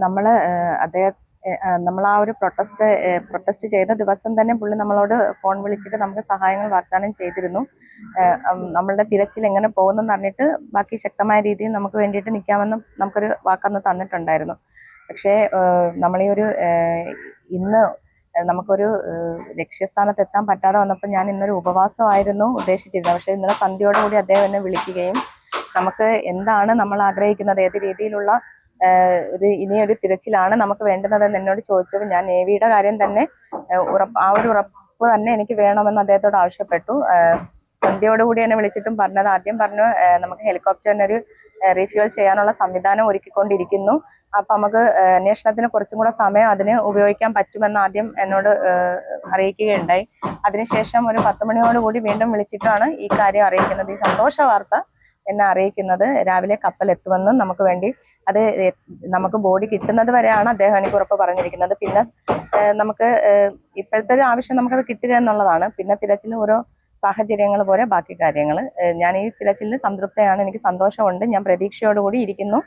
നമ്മൾ അദ്ദേഹം നമ്മൾ ആ ഒരു പ്രൊട്ടസ്റ്റ് ചെയ്ത ദിവസം തന്നെ പുള്ളി നമ്മളോട് ഫോൺ വിളിച്ചിട്ട് നമുക്ക് സഹായങ്ങൾ വാഗ്ദാനം ചെയ്തിരുന്നു. നമ്മളുടെ തിരച്ചിൽ എങ്ങനെ പോകുന്നെന്ന് അറിഞ്ഞിട്ട് ബാക്കി ശക്തമായ രീതിയിൽ നമുക്ക് വേണ്ടിയിട്ട് നിൽക്കാമെന്നും നമുക്കൊരു വാക്കന്ന് തന്നിട്ടുണ്ടായിരുന്നു. പക്ഷേ നമ്മൾ ഈ ഒരു ഇന്ന് നമുക്കൊരു ലക്ഷ്യസ്ഥാനത്ത് എത്താൻ പറ്റാതെ വന്നപ്പോൾ ഞാൻ ഇന്നൊരു ഉപവാസമായിരുന്നു ഉദ്ദേശിച്ചിരുന്നത്. പക്ഷേ ഇന്നലെ സന്ധ്യയോടുകൂടി അദ്ദേഹം എന്നെ വിളിക്കുകയും നമുക്ക് എന്താണ് നമ്മൾ ആഗ്രഹിക്കുന്നത്, ഏത് രീതിയിലുള്ള ഇനിയൊരു തിരച്ചിലാണ് നമുക്ക് വേണ്ടുന്നതെന്ന് എന്നോട് ചോദിച്ചപ്പോൾ ഞാൻ നേവിയുടെ കാര്യം തന്നെ ആ ഒരു ഉറപ്പ് തന്നെ എനിക്ക് വേണമെന്ന് അദ്ദേഹത്തോട് ആവശ്യപ്പെട്ടു. സന്ധ്യയോടുകൂടി എന്നെ വിളിച്ചിട്ടും പറഞ്ഞത് ആദ്യം പറഞ്ഞു നമുക്ക് ഹെലികോപ്റ്ററിനൊരു റീഫ്യൂൽ ചെയ്യാനുള്ള സംവിധാനം ഒരുക്കിക്കൊണ്ടിരിക്കുന്നു. അപ്പം നമുക്ക് അന്വേഷണത്തിന് കുറച്ചും കൂടെ സമയം അതിന് ഉപയോഗിക്കാൻ പറ്റുമെന്ന് ആദ്യം എന്നോട് അറിയിക്കുകയുണ്ടായി. അതിനുശേഷം ഒരു 10 മണിയോടുകൂടി വീണ്ടും വിളിച്ചിട്ടാണ് ഈ കാര്യം അറിയിക്കുന്നത്. ഈ സന്തോഷ വാർത്ത എന്നെ അറിയിക്കുന്നത് രാവിലെ കപ്പൽ എത്തുമെന്നും നമുക്ക് വേണ്ടി അത് നമുക്ക് ബോഡി കിട്ടുന്നത് വരെയാണ് അദ്ദേഹം എനിക്ക് ഉറപ്പ് പറഞ്ഞിരിക്കുന്നത്. പിന്നെ നമുക്ക് ഇപ്പോഴത്തെ ഒരു ആവശ്യം നമുക്കത് കിട്ടുക എന്നുള്ളതാണ്. പിന്നെ തിരച്ചിൽ ഓരോ സാഹചര്യങ്ങൾ പോലെ ബാക്കി കാര്യങ്ങൾ. ഞാൻ ഈ തിരച്ചിലിൽ സംതൃപ്തയാണ്, എനിക്ക് സന്തോഷമുണ്ട്, ഞാൻ പ്രതീക്ഷയോടുകൂടി ഇരിക്കുന്നു.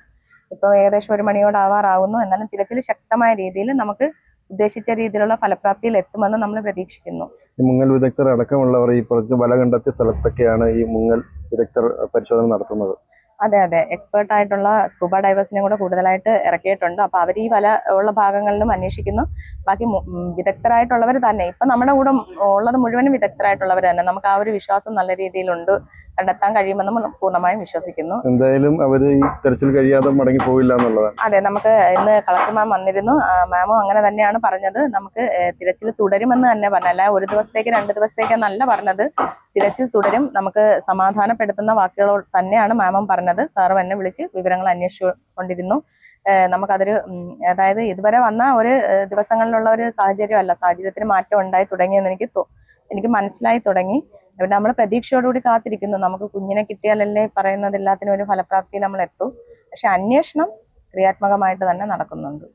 ഇപ്പോൾ ഏകദേശം 1 മണിയോടാവാറാവുന്നു. എന്നാലും തിരച്ചിൽ ശക്തമായ രീതിയിൽ നമുക്ക് ഉദ്ദേശിച്ച രീതിയിലുള്ള ഫലപ്രാപ്തിയിൽ എത്തുമെന്ന് നമ്മൾ പ്രതീക്ഷിക്കുന്നു. മുങ്ങൽ വിദഗ്ധർ അടക്കമുള്ളവർ ഈ കുറച്ച് വല കണ്ടെത്തിയ സ്ഥലത്തൊക്കെയാണ് ഈ മുങ്ങൽ വിദഗ്ധർ പരിശോധന നടത്തുന്നത്. അതെ, എക്സ്പേർട്ട് ആയിട്ടുള്ള സ്കൂബ ഡൈവേഴ്സിനെ കൂടെ കൂടുതലായിട്ട് ഇറക്കിയിട്ടുണ്ട്. അപ്പോൾ അവർ ഈ വല ഉള്ള ഭാഗങ്ങളിലും അന്വേഷിക്കുന്നു. ബാക്കി വിദഗ്ധരായിട്ടുള്ളവർ തന്നെ ഇപ്പം നമ്മുടെ കൂടെ ഉള്ളത് മുഴുവനും വിദഗ്ധരായിട്ടുള്ളവർ തന്നെ. നമുക്ക് ആ ഒരു വിശ്വാസം നല്ല രീതിയിലുണ്ട്, കണ്ടെത്താൻ കഴിയുമെന്ന് പൂർണ്ണമായും വിശ്വസിക്കുന്നു. എന്തായാലും അവർ ഈ തെരച്ചിൽ കഴിയാതെ മടങ്ങി പോവില്ല എന്നുള്ളതാണ്. അതെ, നമുക്ക് ഇന്ന് കളക്ടർ മാം വന്നിരുന്നു. മാമും അങ്ങനെ തന്നെയാണ് പറഞ്ഞത്. നമുക്ക് തിരച്ചിൽ തുടരുമെന്ന് തന്നെ പറഞ്ഞല്ല, 1 ദിവസത്തേക്ക് 2 ദിവസത്തേക്കെന്നല്ല പറഞ്ഞത്. തിരച്ചിൽ തുടരും. നമുക്ക് സമാധാനപ്പെടുത്തുന്ന വാക്കുകളോട് തന്നെയാണ് മാമും പറഞ്ഞത്. സാറും എന്നെ വിളിച്ച് വിവരങ്ങൾ അന്വേഷിച്ചുകൊണ്ടിരുന്നു. നമുക്കതൊരു അതായത് ഇതുവരെ വന്ന ഒരു ദിവസങ്ങളിലുള്ള ഒരു സാഹചര്യമല്ല, സാഹചര്യത്തിന് മാറ്റം ഉണ്ടായി തുടങ്ങിയെന്ന് എനിക്ക് മനസ്സിലായി തുടങ്ങി. ഇവിടെ നമ്മൾ പ്രതീക്ഷയോടുകൂടി കാത്തിരിക്കുന്നു. നമുക്ക് കുഞ്ഞിനെ കിട്ടിയാലല്ലേ പറയുന്നത് എല്ലാത്തിനും ഒരു ഫലപ്രാപ്തിയിൽ നമ്മൾ എത്തും. പക്ഷെ അന്വേഷണം ക്രിയാത്മകമായിട്ട് തന്നെ നടക്കുന്നുണ്ട്.